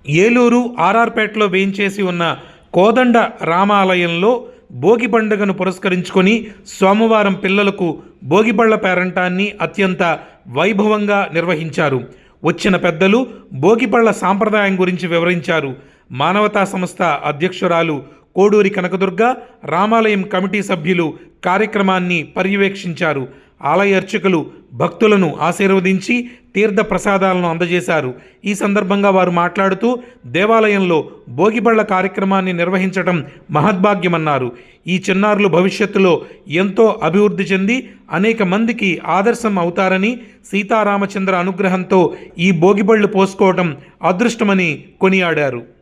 ఏలూరు ఆర్ఆర్పేటలో వేయించేసి ఉన్న కోదండ రామాలయంలో భోగి పండుగను పురస్కరించుకొని సోమవారం పిల్లలకు భోగిపళ్ల పేరంటాన్ని అత్యంత వైభవంగా నిర్వహించారు. వచ్చిన పెద్దలు భోగిపళ్ల సాంప్రదాయం గురించి వివరించారు. మానవతా సంస్థ అధ్యక్షురాలు కోడూరి కనకదుర్గ, రామాలయం కమిటీ సభ్యులు కార్యక్రమాన్ని పర్యవేక్షించారు. ఆలయ అర్చకులు భక్తులను ఆశీర్వదించి తీర్థ ప్రసాదాలను అందజేశారు. ఈ సందర్భంగా వారు మాట్లాడుతూ దేవాలయంలో భోగిపళ్ల కార్యక్రమాన్ని నిర్వహించడం మహద్భాగ్యమన్నారు. ఈ చిన్నారులు భవిష్యత్తులో ఎంతో అభివృద్ధి చెంది అనేక మందికి ఆదర్శం అవుతారని, సీతారామచంద్ర అనుగ్రహంతో ఈ భోగిపళ్ళు పోసుకోవడం అదృష్టమని కొనియాడారు.